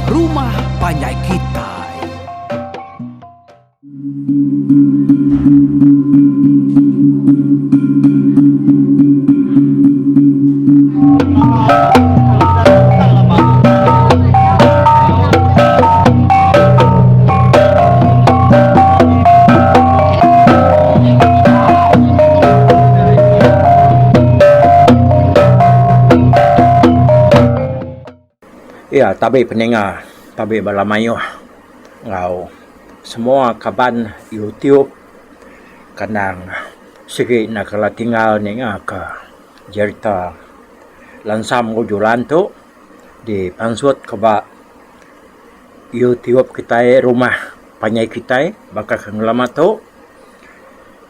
Rumah Panjai Kitai. Ya, tabi pendengar, tabi balamayuh ngau semua kaban YouTube kanang sige na kala tinggal ni nga ka jerita lansam ko julan tu di pansut ka ba YouTube kita rumah Panjai Kitai baka kang lama tu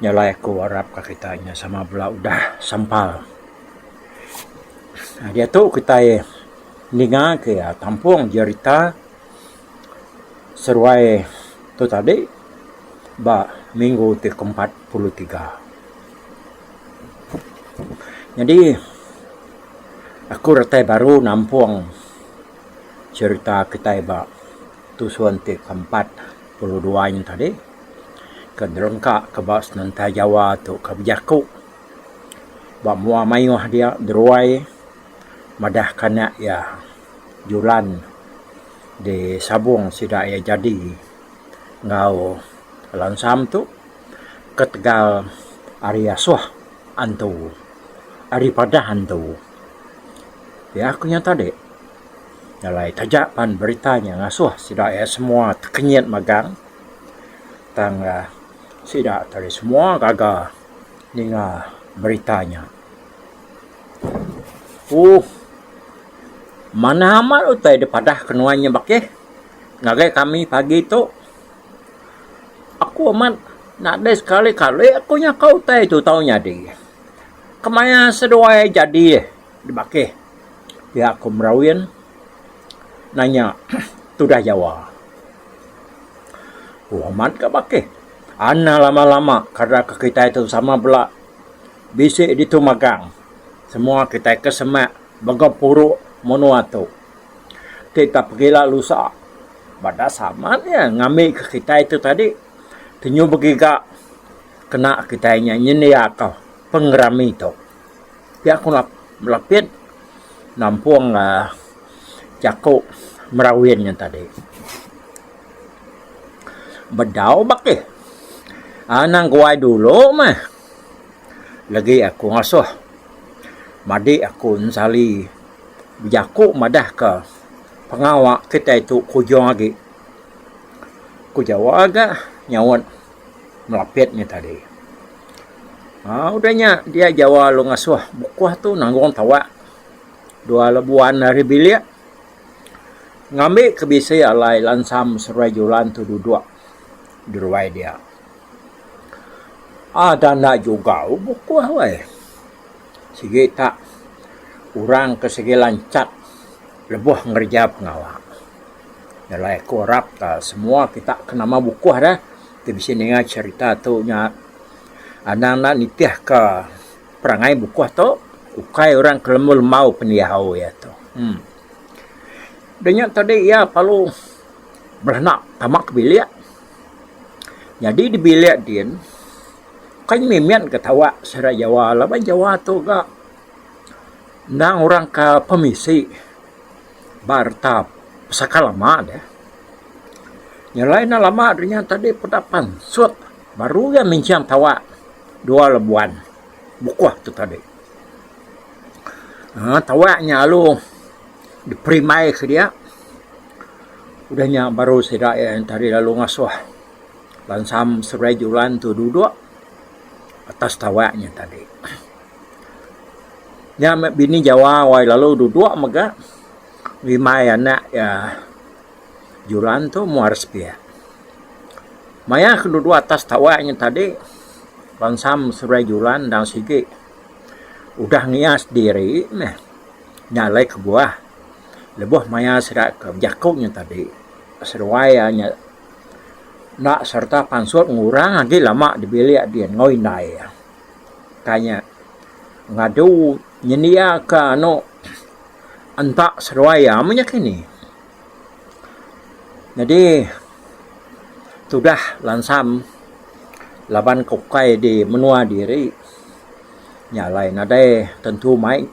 nyalai ko harap ka kitanya sama bela udah sampal. Nah, dia tu kita ninga ke tampung jerita seruai tu tadi ba minggu ke-43. Jadi aku retai baru nampung cerita kita ba tusuan ke-42 yang tadi ke derengka ke bas nanta Jawa tu ke Jaku ba mua mayuh dia deruai madah kana ya julan di sabung sida ya jadi ngau lansam tu ketegal Arya Suah antu ari pada hantu ya aku nyata dek nyalai tajapan beritanya ngasuh sida ya semua tekenyet magang tang sida tadi semua gagal ninga beritanya mana amat utai daripada kenuanya bakeh ngagai kami pagi tu aku amat nak ada sekali-kali aku nyakau utai tu taunya di kemana seduai jadi di bakeh ya aku merawin nanya tu dah Jawa amat ke bakeh ana lama-lama karena kita itu sama belak bisik di tu magang semua kita kesemak bagapuru monuatu kita pergilah lusa pada saman ya ngambil ke kita itu tadi tenyu begiga kena kitanya nyeni akal pengerami itu ya aku melapit nampung Jaku merawinnya tadi bedau bakeh anang guai dulu mah lagi aku ngasuh madi aku nsali Jaku madah ke pengawak kita itu kujong lagi kujawa agak nyawat melapitnya tadi udahnya dia Jawa lu ngasuh bukuh tu nanggung tawa 2 lebuan dari bilik ngambil kebisi alai lansam serai julan tu duduk di ruai dia ada nak juga bukuh weh sige tak orang kesegi lancat lebuh ngerja pengawak nyalai korap semua kita kenama bukuh dah kita bisa dengar cerita tu nya anak-anak nitiah ke perangai bukuh tu ukai orang kelemul mau pendiahau ya tu dengan tadi ya palu beranak tamak bilik jadi di bilik dia kan mimian ketawa serai Jawa laban Jawa tu gak nang orang ke pemisi barta pesaka lama deh nyalain lama adanya tadi pedapan suat baru ya minciam tawa 2 lebuan bukuh tu tadi tawanya lu diprimai ke dia udahnya baru sida yang tadi lalu ngasuh lansam serai julan tu duduk atas tawanya tadi ya bini Jawa wai lalu duduk mega 5 anak ya julan tu muaras pia maya kedua atas tawanya tadi lansam serai julan dan sige udah ngias diri nyalai ke buah lebuh maya serak ke Jakunya tadi seruayanya nak serta pansut ngurang lagi lama dibeli dia ngoi nai tanya ngadu nyenia ka entak seruaya menyakini Jadi sudah lansam laban kokai di menua diri nyalai nadai tentu mai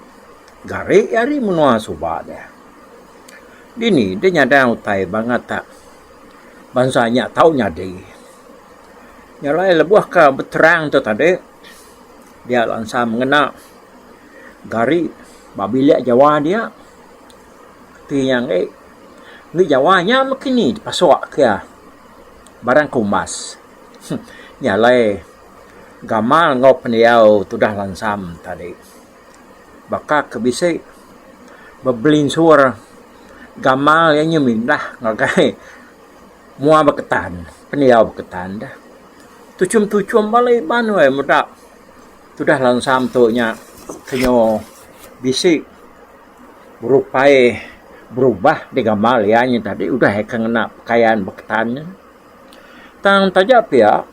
gari ari menua suba deh. Dini dia nyadang utai banget tak bansanya tahu nyadi. Nyalai lebuah ke beterang tu tadi dia lansam mengena gari babilia Jawa dia. Ti yang ngi Jawanya makini pasok ke barang kumas. Nyalai gamal ngop peniau tudah lansam tadi. Baka kebisi bebelin suara gamal yang nyemin dah ngagai mua beketan peniau beketan dah. Tucum balai banwai muda tudah lansam tu nya kenyo bisi berupai berubah di gamal ya tadi udah kena pakaian beketannya. Tang tajap ya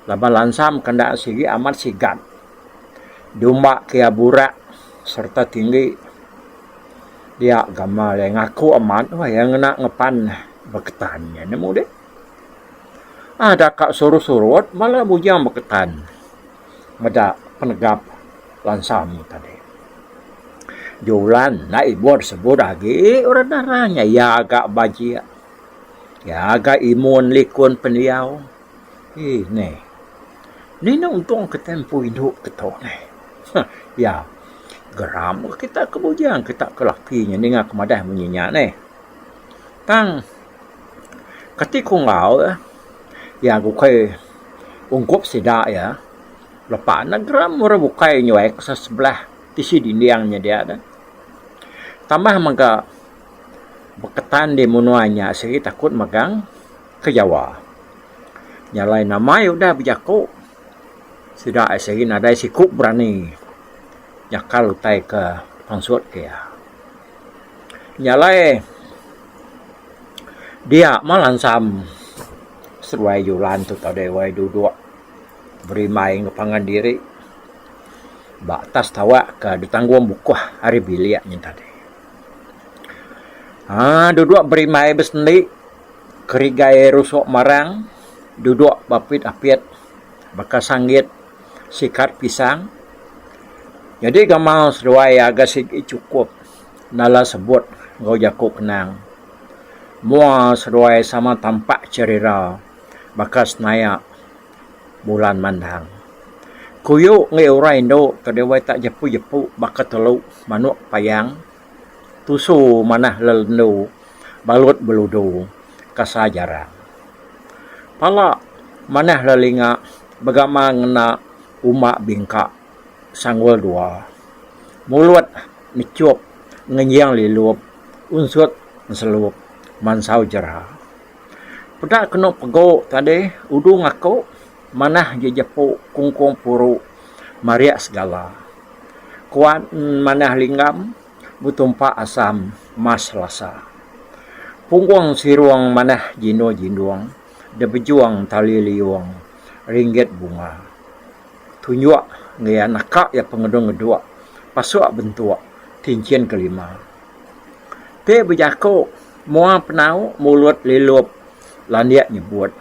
laban lansam kanda sigi amat sigat domba kia burak serta tinggi dia gamal yang ngaku amat wah yang nak ngepan beketannya nemu deh ada kak suruh-suruh malah bujang beketan meda penegap lansam tadi jualan naik buat sebut lagi orang darahnya ya agak bajia ya agak imun likun peniau nih ni na untung ketempo hidup kita ni. Ya, geram kita kebujang kita kelakinya ni ngak kemadah menyinya ni. Tang ketika ngau ya aku kai ungkup sida ya. Lepas na geram ora bukai nyuai ke sebelah tisi dindingnya dia ada. Tambah mangga beketan di munuanya segi takut megang ke Jawa. Nyalai nama udah bijako. Sudah segi nadai sikuk berani nyakal utai ke pangsut kia. Nyalai dia malansam seruai julan tu tadi wai duduk beri main kepangan diri batas tawa ke ditanggung bukuh hari biliaknya tadi. Duduk beri main besendiri kerigai rusuk marang duduk bapit apiat bekas sanggit sikat pisang. Jadi gamal seruai agak sikit cukup nala sebut ngau jaku kenang. Mua seruai sama tampak cerita bakas nayak bulan mandang. Kuyuk ngai urai Indo kedewai tak jepu-jepu bakat teluk manuk payang. Tusu manah lelendu balut beludu kasa jarang. Pala manah lelinga bagama ngena umak bingka sanggul dua mulut mecup ngenyang lilup unsut nselup mansau jerah pedak kena pego tadi udung aku manah jejepu kungkung puru mariak segala kuat manah linggam butumpa asam mas lasa punggung siruang manah jino-jinuang de bejuang tali liuang ringgit bunga tunjuk ngaya nakak ya pengedung-ngeduk pasuk bentuk cincin kelima te berjako mua penau mulut lilup landiak nyebut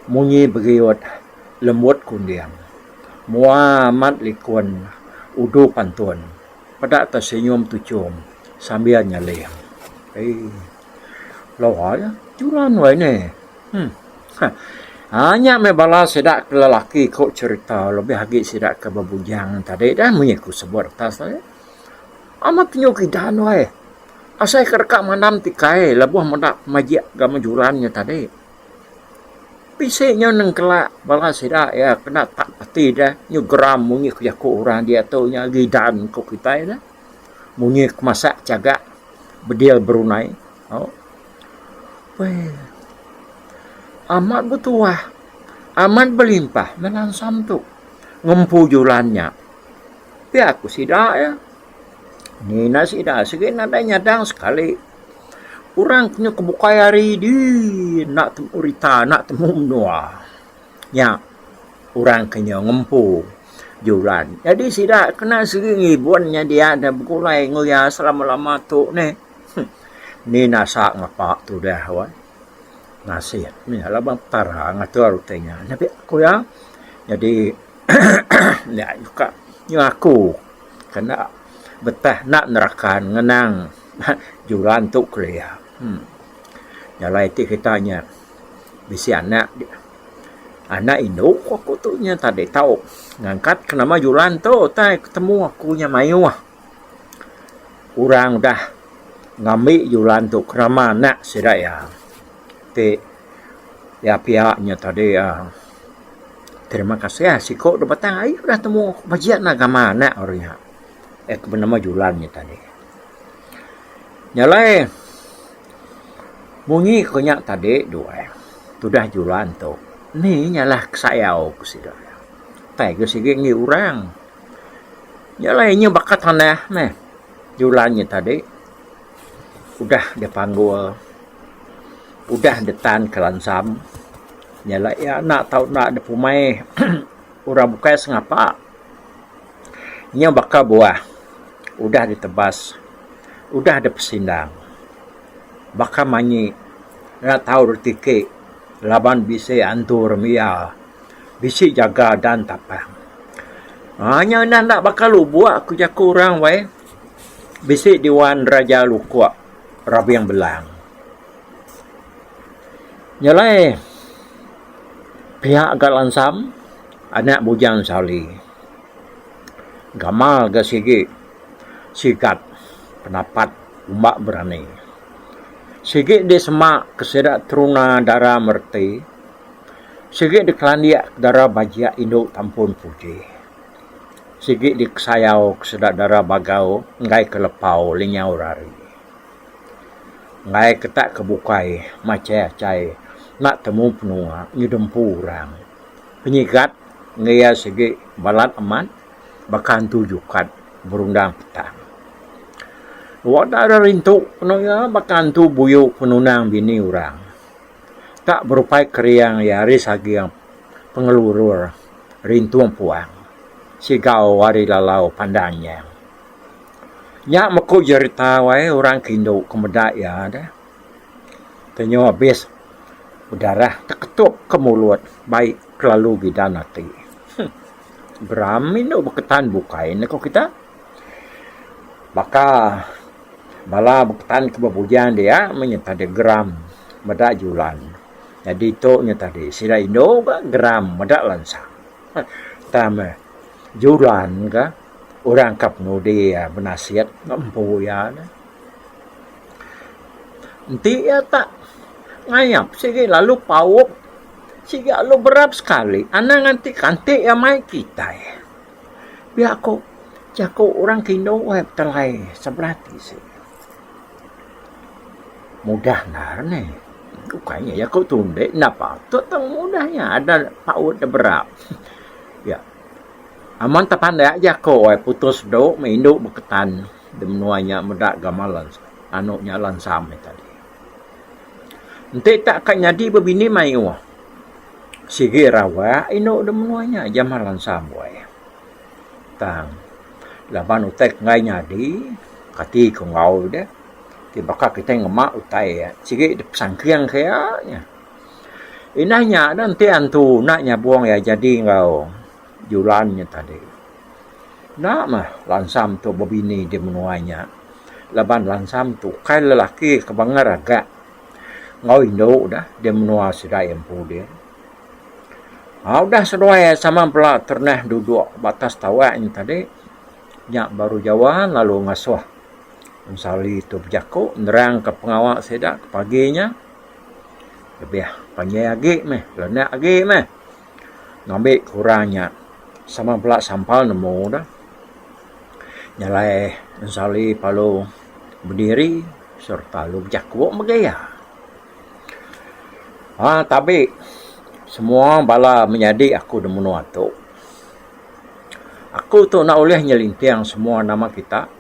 munyi beriut lembut kundiang mua mat likun udu pantun pedak tersenyum tucum sambil nyaleng lawa ya juran wai ni hanya membala sedak ke lelaki kau cerita lebih lagi sedak ke babujang tadi dah menyeku sebut atas tadi amat nyuki dan wai asai kerka manam tikai lebuh mendak majik gama jurannya tadi pisiknya neng kelak bala sedak ya kena tak pati dah nyugeram munyi kejaku orang dia tu nya gidan kau kita dah munyi kemasak cagak bedil berunai weh amat bertuah, amat berlimpah, melansam tu ngempu julannya. Tapi aku sidak ya. Nina sidak, segi nada nyadang sekali. Orang punya kebukai hari di nak temu urita, nak temu menua. Ya, orang kena ngempu julan. Jadi sidak kena segi ngibunnya dia ada berkulai ngoya selama-lama tu ni. Ni nasa ngapa tu dah wai. Nasihat ni labang tara ngatur rutenya. Nabi aku ya. Jadi ya juga như aku kena betah nak nerakan ngenang juran tu kelia. Nyalai ti kitanya bisi anak induk aku tu nya tadi tahu ngangkat kenapa juran tu tai ketemu aku nya mayu. Orang dah ngambil juran tu kerama nak sidaya. Ti ya pihaknya tadi terima kasih si kok dah batang air dah temu bajian agama nak orangnya. Bernama julannya tadi. Nyalai bunyi konyak tadi dua. Sudah julan tu. Ni nyalah kesayau ku sida. Tai ke sige ngi urang. Nyalai nya bakat tanah meh. Julannya tadi. Udah dia panggul. Udah detan kelansam. Nyala ya nak tahu nak ada pumai orang bukai sengapa. Nya bakal buah. Udah ditebas. Udah ada pesindang. Bakal manyi nak tahu retike laban bisi antur mia. Bisi jaga dan tapang. Hanya nak bakal lu buat aku jaga orang wai. Bisi Diwan Raja Lukua Rabi yang belang. Nyalai pihak Galansam anak bujang Sali gamal ga sige sikat pendapat umbak berani sige di semak kesedak teruna darah merti sige di kelandiak darah bajia induk tampun puji sige di kesayau kesedak darah bagau ngai kelepau linyau rari ngai ketak kebukai macai-cai nak temu penua nyudempu orang penyikat ngaya segi balat aman bakan tujukat berundang petang wadah rintuk penuya bakan tu buyuk penunang bini orang tak berupai keriang yari sagi yang pengelurur rintuang puang sigau wari lalau pandangnya nyak meku cerita wae orang kindo kemedak ya dah tenyo habis berdarah terketuk ke mulut baik kelalu bidan hati. Berami no beketan bukain kok kita. Baka bala beketan ke babujan dia menyata de gram medak julan. Jadi to nya tadi sira Indo gram medak lansa. Tama julan ka orang kap no dia benasiat ngampu ya. Nanti ya tak ngayap sige lalu paup sige lalu berap sekali anak nganti kantik yang mai kita biar aku jago orang kindo web telai seberati sih mudah nar nih kayaknya ya kau tunde napa tu tang mudahnya ada paut ada berap ya aman tapan ya jago putus do meindu beketan demenuanya medak gamalan anuknya lansam tadi. Nanti tak akan jadi berbini mayu. Sige rawa ino demenuanya jamalan samway. Tang laban utek ngai nyadi kati ko ngau de. Tiba kita ngemak utai ya. Sige sangkiang kayaknya. Inanya nanti antu naknya buang ya jadi ngau julannya tadi. Nak mah lansam tu berbini demenuanya. Laban lansam tu kai lelaki kebangar agak ngau Indo dah dia menua sedai empu dia. Udah sesuai sama pula ternah duduk batas tawaknya tadi. Nyak baru jawan lalu ngasuh. Mensali tu berjaku nerang ke pengawak sedak ke paginya. Lebih panjang lagi meh, lenak lagi meh. Ngambil kurangnya sama pula sampal nemu dah. Nyalai mensali palu berdiri serta lu berjaku megaya. Tapi semua bala menjadi aku demenua tu. Aku tu nak oleh nyelintiang semua nama kita.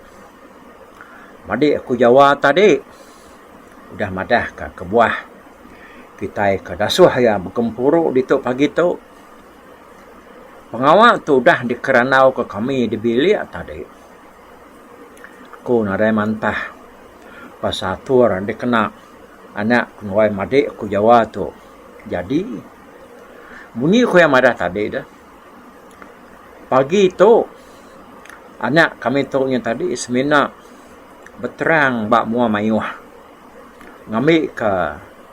Madi aku jawab tadi. Udah madah ke buah. Kita ke dasuh ya berkempuruk di tu pagi tu. Pengawal tu dah dikeranau ke kami di bilik tadi. Aku narai mantah. Pasal tu orang dia kena anak kenuai madik aku Jawa tu. Jadi bunyi aku yang madah tadi dah. Pagi tu anak kami tu yang tadi semina berterang bak mua mayuh. Ngambil ke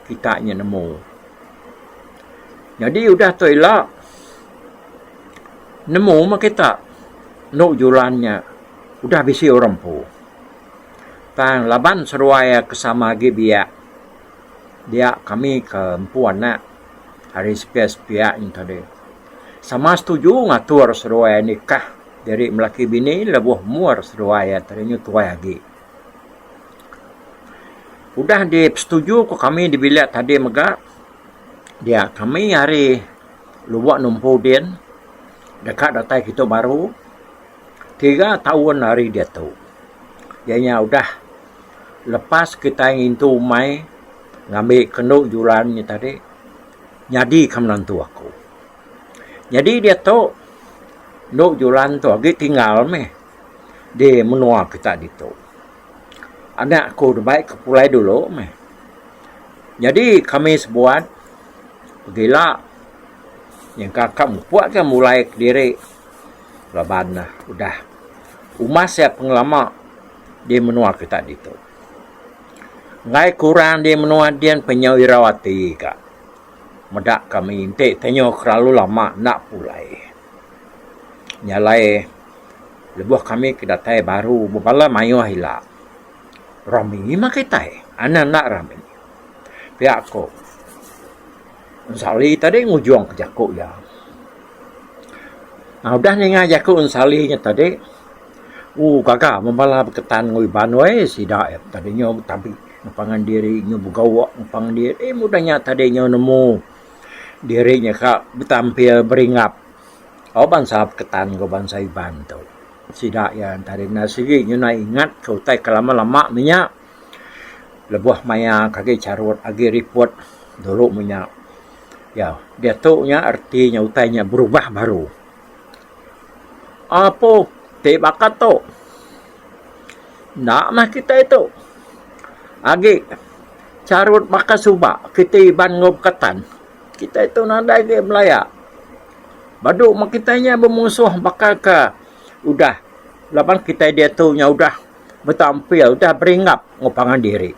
kitanya nemu. Jadi udah tu elak. Nemu mak kita nuk julannya udah bisi orang pu. Tang laban seruaya kesama biak. Dia kami ke empuan nak hari sepiak yang tadi. Sama setuju ngatur seruaya nikah dari melaki bini lebuh muar seruaya tadinya tuai lagi. Udah setuju ko kami di bilik tadi megak. Dia kami hari luwak numpu din dekat datai kita baru 3 tahun hari dia tu. Dianya udah lepas kita ingin tu mai ngambil kenduk julannya tadi jadi kemenantu aku. Jadi dia tu nuk julan tu lagi tinggal meh di menua kita di tu. Anak aku baik ke pulai dulu meh. Jadi kami sebuat gila yang kakak buat kan mulai ke diri laban dah udah umas ya pengelama di menua kita di tu. Ngai kurang di menua dia penyawirawati kak. Medak kami intik tanya terlalu lama nak pulai. Nyalai lebuh kami kedatai baru bala mayu hilak. Rami mak kita anak nak rami. Pihak ko. Unsali tadi ngujung ke jakuk ya. Nah udah ninga jakuk unsalinya tadi. Kakak membala berketan ngui banwai sidak ya tadinya tapi pangan diri nyu bugawak pangan diri mudahnya tadinya nemu dirinya kak bertampil beringap bangsa ketan go bangsa iban tu sidak ya tadi nasigi nyu na ingat kau tai kelama-lama minyak lebuh maya kaki carut agi report dulu minyak ya dia tu nya artinya utainya berubah baru apa te bakat tu nak mah kita itu agi carut maka subak kita iban ngob ketan kita itu nandai ke Melaya baduk mak kitanya bermusuh bakal ke udah lapan kita dia tu nya udah bertampil udah beringap ngopangan diri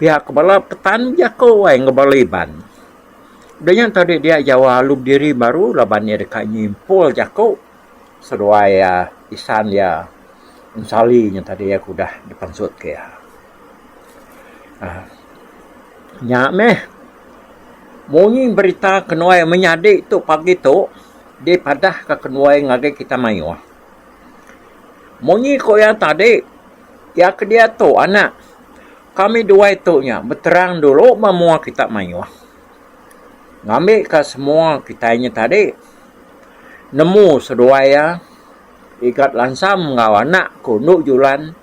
pihak kepala ketan jako wae ngebaliban udahnya tadi dia Jawa lub diri baru labannya dekat nyimpul jako seruaya isan ya unsalinya tadi aku dah depan sud ke ya. Nyak meh mongi berita kenuai menyadik tu pagi tu dia padah ke kenuai ngage kita mayu. Mongi ko yang tadi ya ke dia tu anak kami dua itu nya berterang dulu memua kita mayu. Ngambil ke semua kitanya tadi nemu seruaya ikat lansam ngawanak kunuk julan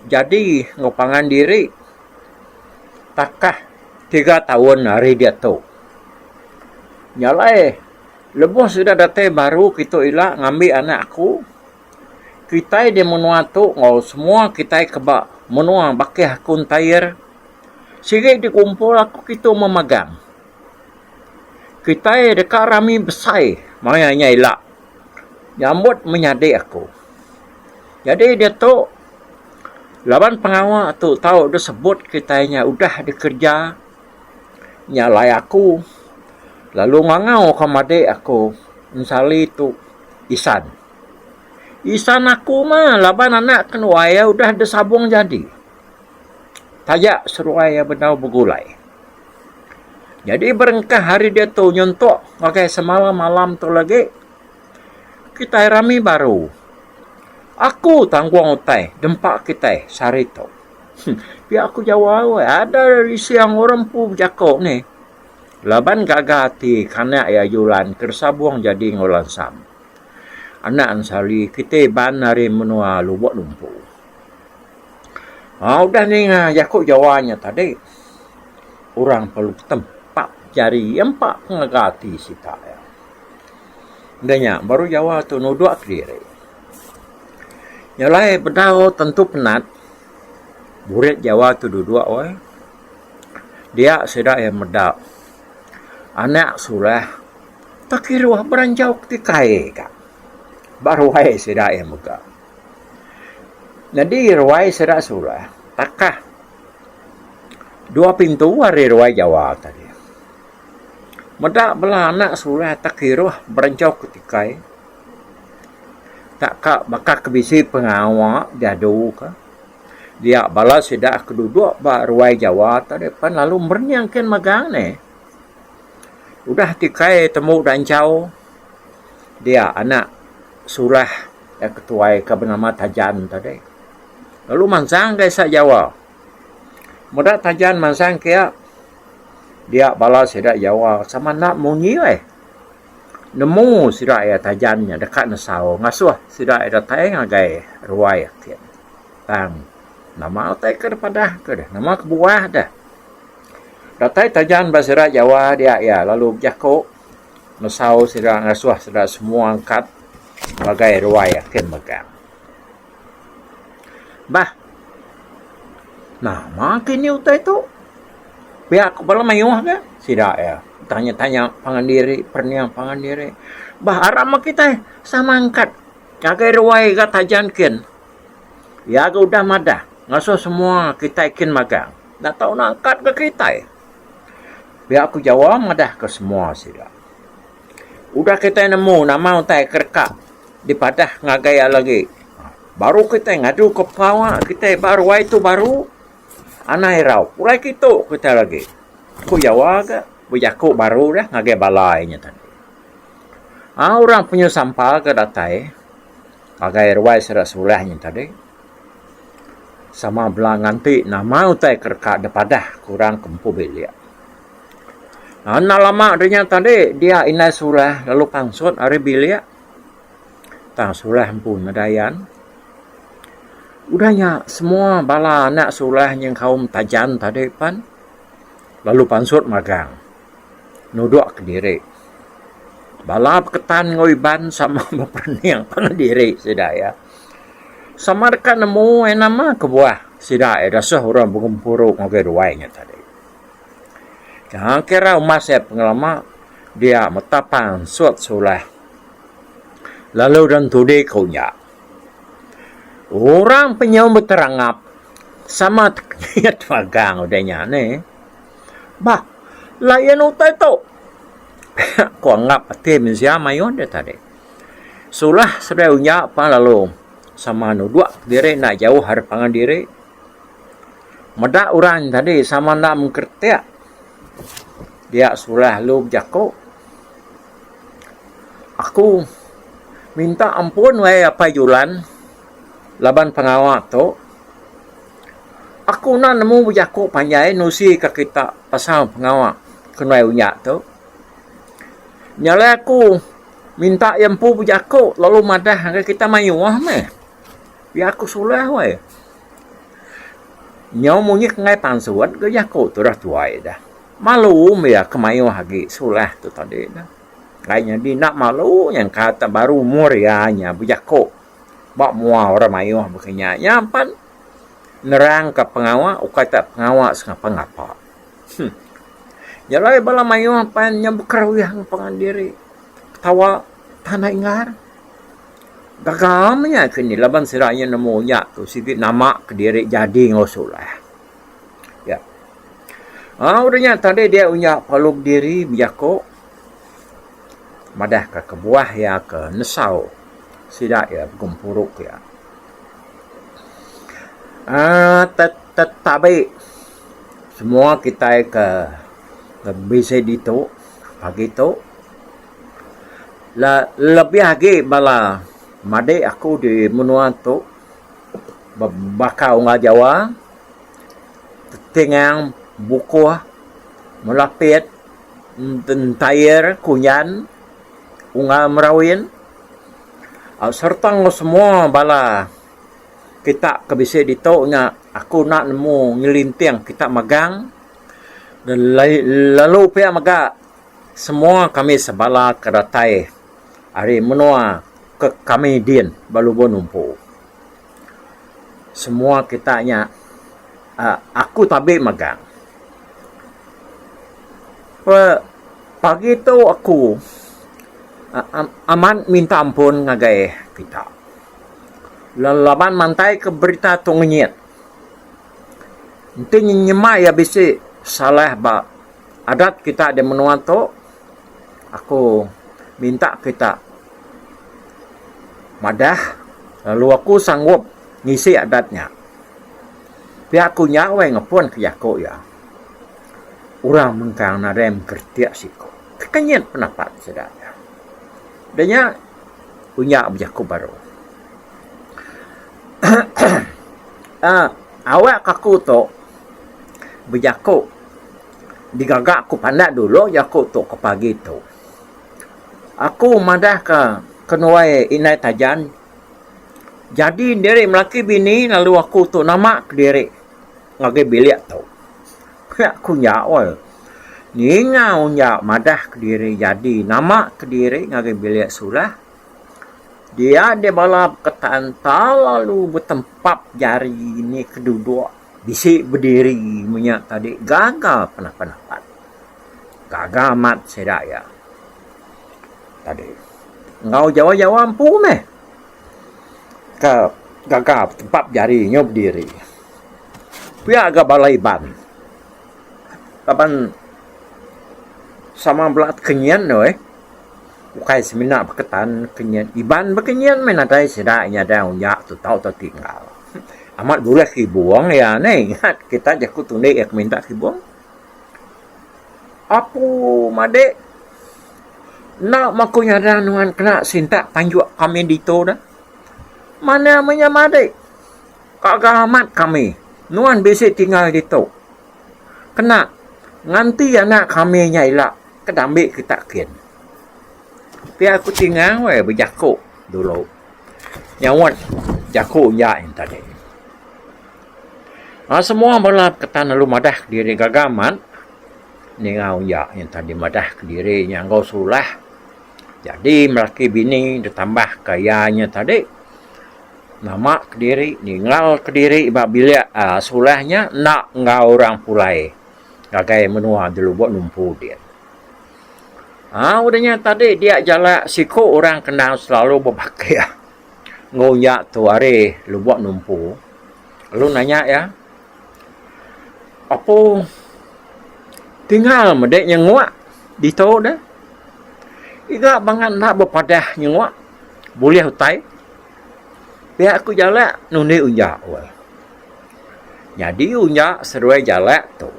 jadi ngopangan diri takah 3 tahun hari dia tu. Nyalai lebuh sudah datang baru kita ilak ngambil anak aku. Kita dia menua tu ngau semua kita kebak menua bakih akun tayar. Sikit dikumpul aku kita memegang. Kita dekat rami besai mayanya ilak. Nyambut menyadik aku. Jadi dia tu lawan pengawal tu tahu dia sebut kitanya udah dikerja nyalai aku lalu ngangau ke madik aku nsali tu isan aku mah laban anak kenuaya udah disabung jadi tajak seruaya benau begulai jadi berengkah hari dia tu nyontok pakai semalam malam tu lagi kita rami baru aku tangguang utai, dempak kita sari tu. Biar aku jawab, ada dari siang orang pu jakok ni. Laban gagati kanak ya julan kersabuang jadi ngolan sam. Anak ansali kita ban hari menua lubuk lumpu. Udah ni jakok jawabnya tadi. Orang perlu tempat jari empat ngagati sita ya. Danya baru jawab tu nuduk diri. Nyalai bedau tentu penat. Burit Jawa tu dua oi. Dia sedak yang medap. Anak surah tak kira beranjau ketikai kak. Baru hai sedak yang muka. Jadi ruai sedak surah. Takah 2 pintu hari ruai Jawa tadi. Medak belah anak surah tak kira beranjau ketikai. Tak kak bakal kebisi pengawak jadu ka. Dia balas sedak keduduk ba ruai Jawa tadi pan lalu bernyangkin magang ne. Udah tikai temu dan jauh. Dia anak surah yang ketuai ke bernama Tajan tadi. Lalu mansang ke sa Jawa. Mudah Tajan mansang kia. Dia balas sedak Jawa sama nak munyi nemu sidak ya Tajannya dekat Nesau. Ngasuh sidak ya datai ngagai ruai kian. Tang nama utai ke depadah ke dah. Nama kebuah dah. Datai Tajan bahasa Jawa dia ya lalu jako Nesau sidak ngasuh sidak semua angkat bagai ruai kian megang. Bah. Nah, makin ni utai tu. Pihak kepala mayuh ke? Sidak ya. Tanya-tanya pangandiri, perniang pangandiri. Bah, arama kita sama angkat. Jaga ruai ke Tajan kin. Ya, ke udah madah. Ngasuh semua kita ikin magang. Tak tahu nak angkat ke kita. Biar aku jawab madah ke semua sidak. Udah kita nemu nama utai kerkak. Di padah ngagaya lagi. Baru kita ngadu ke pengawak. Kita baru itu baru. Anai rau. Ulai kita lagi. Aku jawab ke. Bujaku baru dah ngagai balainya tadi. Orang punya sampah ke datai. Ngagai ruai serak sulahnya tadi. Sama belang nganti nama utai kerkak depadah kurang kempu belia. Nak lama adanya tadi dia inai surah lalu pangsut hari belia. Tang surah pun medayan. Udahnya semua bala anak surah yang kaum Tajan tadi pan. Lalu pansut magang. Nuduk ke diri. Bala ketan ngoiban sama berperniang pangandiri sedaya. Sama dekat nemu nama kebuah sedaya dasah orang bergempuruk ngagai ruainya tadi. Jangan kira emas saya pengalaman dia metapang suat sulah. Lalu dan tudi kaunya. Orang penyambut terangap sama niat magang udahnya ni. Bah, layan utai tu. Ko anggap pati mensia mayon dia tadi. Sulah sedaunya apa lalu sama nuduk diri nak jauh harapan diri. Medak orang tadi sama nak mengkertiak. Dia sulah lu jako. Aku minta ampun wahai apa julan. Laban pengawak tu. Aku nak nemu berjaku panjai nusi ke kita pasal pengawak. Kenai unyak tu. Nyala aku minta yang pu berjaku lalu madah ke kita mayuah meh. Biar aku sulah weh. Nyau munyik ngai pansuat ke jaku tu dah tuai dah. Malu ya kemayuah lagi sulah tu tadi dah. Kayaknya di nak malu yang kata baru murianya berjaku. Bak mua orang mayuah berkenyak. Nyampan nerang ke pengawak, ukata pengawak sengapa-ngapa. Jalai bala mayuah pan yang berkerawih pengandiri. Ketawa tanah ingar. Gagamnya kini laban siranya nemu nyak tu sikit nama ke diri jadi ngosulah. Ya. Udahnya tadi dia unyak paluk diri bijako. Madah ke kebuah ya ke Nesau. Sidak ya bergempuruk ya. Tetapi semua kita ke bisa dito pagi tu lebih lagi bala made aku di menua tu bakau ngah Jawa tengang buku melapit tentair kunyan unga merawin serta semua bala kita kebisa dito nya aku nak nemu ngelinting kita magang dan lalu pihak maga semua kami sebala keratai hari menua ke kami din balubon umpu semua kitanya aku tabi magang. Pagi tu aku aman minta ampun ngagai kita. Lalaban mantai ke berita tu ngenyet. Nanti nyemak ya bisi salah ba adat kita di menua tu. Aku minta kita madah. Lalu aku sanggup ngisi adatnya. Pihak aku nyawai ngepun ke aku ya. Orang mengkang narem kertiak siku. Kekenyet pendapat sedaya. Danya punya berjaku baru. Awak kaku tu berjaku digagak aku pandak dulu jaku tu ke pagi tu. Aku madah ke kenuai inai tajan. Jadi diri melaki bini lalu aku tu nama ke diri ngagi bilik tu. Aku nyawal. Ni ngau nyak madah ke diri jadi nama ke diri ngagi bilik sulah. Dia balap ketanta lalu bertempap jari ini kedua bisik berdiri minyak tadi gagal pendapat. Gagal mat sedaya. Tadi. Ngau Jawa-Jawa ampu meh. Ke gagal tempat jarinya berdiri. Pia agak balai ban. Kapan sama belat kenyan no Bukai semina berketan kenyan. Iban berkenyan main ada sedaknya dah unyak tu tahu tu tinggal. Amat boleh kibuang ya nih. Ingat kita jaku tunde yang minta kibuang. Apu made nak makunya dah nuan kena sinta panjuk kami dito dah. Mana punya made? Kagak amat kami. Nuan besi tinggal dito. Kena nganti anak kami nyailah kedambi kita kian. Pihak aku tinggal berjaku dulu. Nyawat jaku ya yang tadi. Semua balap ketan lalu madah diri gagaman. Ningau ya yang tadi madah ke diri nyangau sulah. Jadi melaki bini ditambah kayanya tadi. Nama ke diri, ninggal ke diri bila sulahnya nak ngau orang pulai. Gagai menua dulu buat numpu dia. Udahnya tadi dia jalan siku orang kenal selalu berpakai ngoyak tu hari lu buat numpu. Lu nanya ya. Apa tinggal medek nyengwak di tau dah. Iga bangan nak berpadah nyengwak. Boleh hutai. Pihak aku jalan nundi unyak. Jadi unyak seruai jalan tu.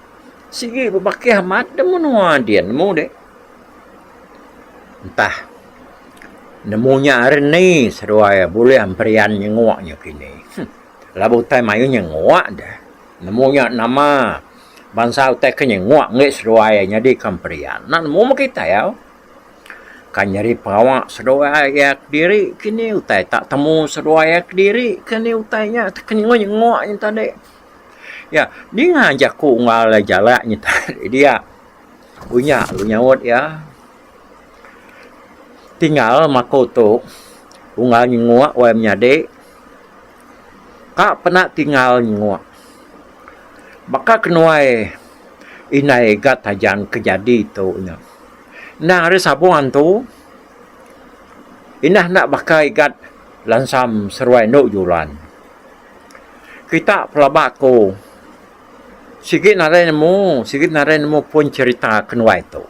Sigi berpakai amat dah menua dia nemu dek. Entah nemunya hari ni seruai boleh hampirian nyengwaknya kini. Lalu utai mayu nyengwak dah. Nemunya nama bangsa utai ke nyengwak nggak seruai jadi hampirian. Nah nemu kita ya. Kan nyari pawak seruai ya diri kini utai tak temu seruai ya diri kini utainya tak nyengwak yang tadi. Ya dia ngajak ku ngal jalannya tadi dia punya lu nyawat ya. Tinggal makoto unggal nyengwak wem nyade kak pernah tinggal nyengwak baka kenuai inai gat tajan kejadi tu nya nah hari sabuan tu inah nak bakai gat lansam seruai no julan kita pelabako sikit narai nemu pun cerita kenuai tu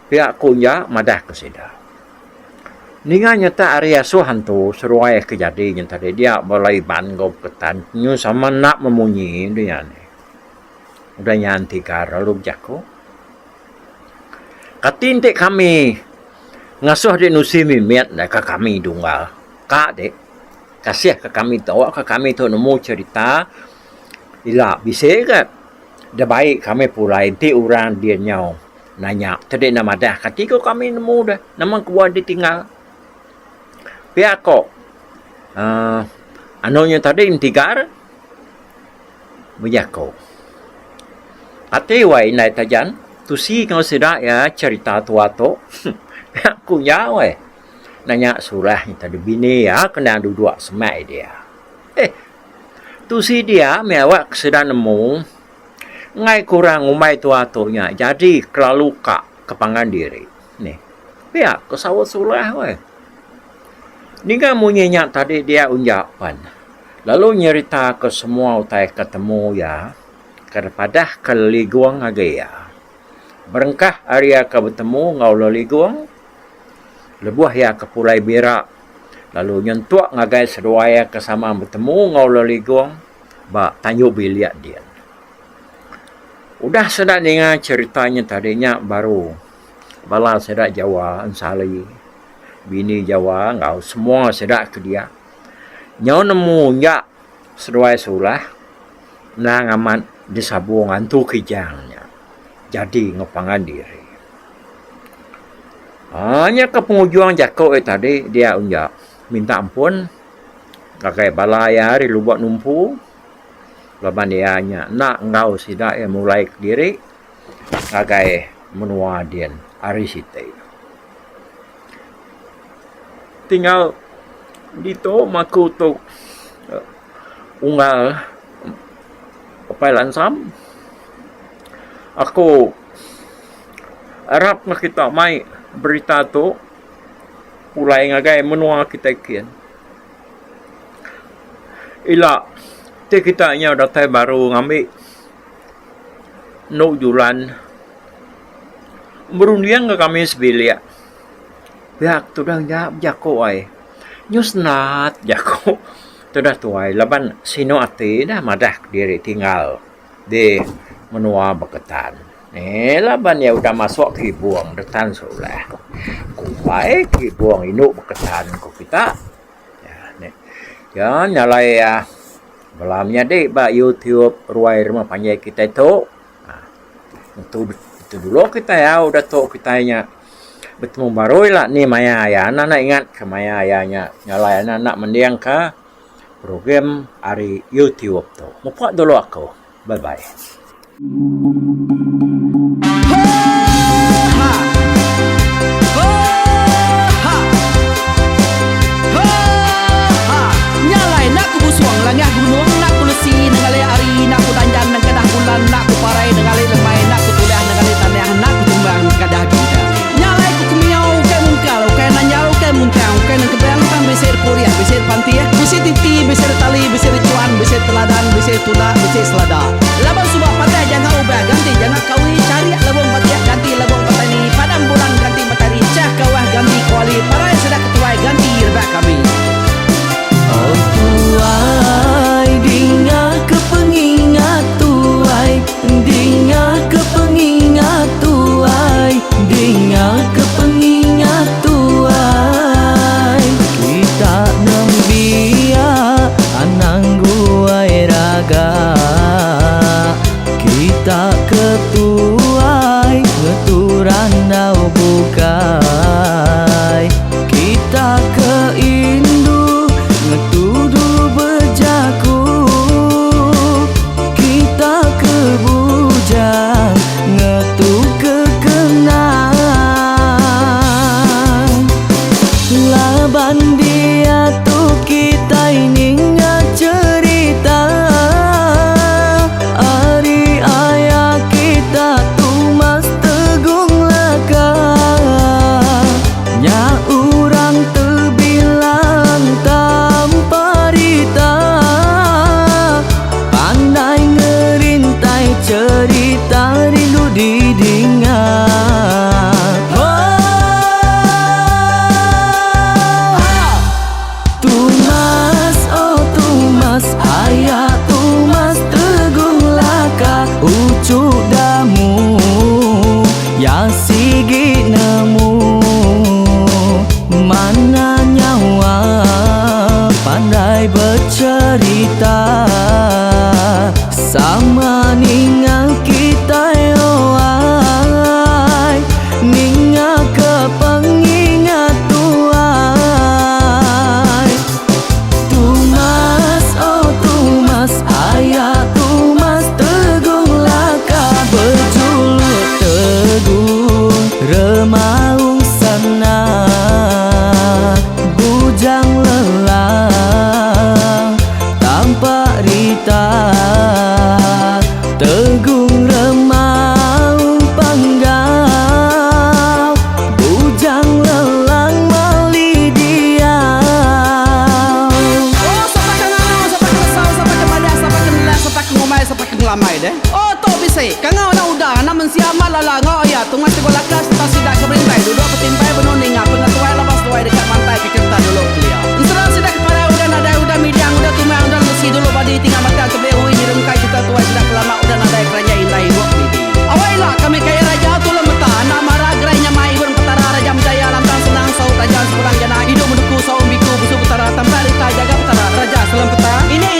pihak kunya madah kesida. Ninganya tak area suhan tu seruai kejadian tadi dia mulai bangau ketan nyu sama nak memunyi dia ni. Udah nyanti lalu jaku. Katintik kami ngasuh di nusi mimiat dah ke kami dunggal. Kak dek kasih ke kami tahu ke kami tu nemu cerita ila bisa ke dah baik kami pulai ti orang dia nyau nanya tadi nama dah ketika kami nemu dah nama kuat ditinggal. Pihak kok anunya tadi intigar berjako. Ati wai nai tajan tu si kau sedak ya cerita tua tu. Pihak ku ya wai nanya surah tadi bini ya kena duduk semai dia. Tu si dia mewak sedang nemu ngai kurang umai tua-tuanya jadi kelaluka kepangan diri. Nih. Pihak kesawat sulah weh. Ni kan munyinya tadi dia unjapan. Lalu nyerita ke semua utai ketemu ya. Kepada keliguang agaya. Berengkah Arya ke bertemu ngau leliguang. Lebuah ya ke Pulai Birak. Lalu nyentuak ngagai seduaya kesama bertemu ngau leliguang. Ba tanyu biliak dia. Udah sedang dengar ceritanya tadinya baru. Bala sedak Jawa ansali. Bini Jawa ngau semua sedak ke dia. Nyau nemu nyak seduai sulah. Nang aman disabung antu kijangnya. Jadi ngepangan diri. Hanya ke pengujuan jakau tadi dia unjak. Minta ampun. Kakai balaya hari lubak numpu. Laban dia hanya nak ngau sidak mulai ke diri. Kakai menua dian hari sitai. Tinggal dito maku tu unggal papai lansam. Aku harap na kita mai berita tu ulai ngagai menua kita kian. Ila te kita nya datai baru ngambil no julan berundian ke kami sebilia. Pihak tu dah jawab jako ai. Nyusnat jako. Tu dah tuai laban sino ati dah madah diri tinggal di menua Beketan. Laban ya udah masuk ke buang detan sulah. Kupai ke buang induk Beketan ku kita. Ya, ni. Ya nyalai ya. Belamnya dek ba YouTube ruai rumah panjai kita itu. Itu dulu kita ya udah tu kita nya bertemu baru lah ni maya ya anak ingat ke maya ayahnya nyalai anak mendiang ke program hari YouTube tu. Mupak dulu aku. Bye bye. Nyalai nak ku busuang langah gunung nak ku lesi nengalai ari nak ku tanjan nang kedah bulan nak ku parai nengalai lemai nak ku tulah nengalai tanah nak ku tumbang kadah kita. Nyalai ku kumiau ke mungkal ke nanjau ke muntang ke nang kebang tam beser Korea beser pantia beser titi beser tali beser cuan beser teladan beser tula beser selada. Laban subah patai jangan ubah ganti jangan kawi cari labong patia ganti labong patani padam bulan ganti matahari cah kawah ganti kuali parai sedak ketuai ganti rebak kami. Oh tuai, dinga kepengingat tuai, dinga kepengingat tuai, dinga kepengingat tuai. Kita nembia anang guai raga, kita ketuai ngeturan dau bukai, kita keindu ngetudu bejaku, kita ke bujang ngetu kekenang. Laban dia tu kita ini cerita, ari ayah kita Tegung remang panggau, bujang lelang meli diau. Oh, siapa kangau, siapa kesal, siapa kepada, siapa kenelah, siapa ngomai, siapa ngelamai deh. Oh, to bisa. Kangau na udah, namun siapa lala ngau ya. Tungas sekolah kelas, kita sidak keberimbai. Duduk petimpai benoning, pengatuai lepas tuai dekat pantai kita dulu beliau. Serang sidak kepada udah nada, udah midang, udah tumang, udah lusi dulu badi tinggal makan sebehu ini rengkai kita tuai sidak kelama udah nada kerja indah ibu pidi. Awailah kami kaya raja tu lemeta, nak marah gerainya mai burung petara raja jaya lantang senang saut raja sepulang jana hidup menduku saum biku busuk petara tambah rita jaga petara raja selam peta. Ini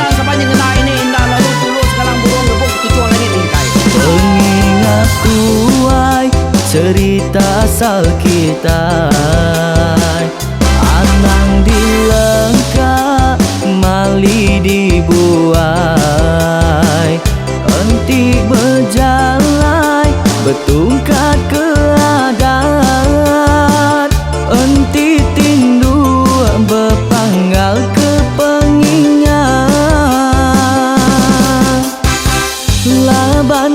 dan sepanjang ngena ini indah lalu tulus sekarang burung lebuk tujuan langit tingkai. Pengingat tuai cerita asal kita, anang dilengka mali dibuai, entik berjalai betungkat ke adat, entik tindu berpanggal ke pengingat. Laban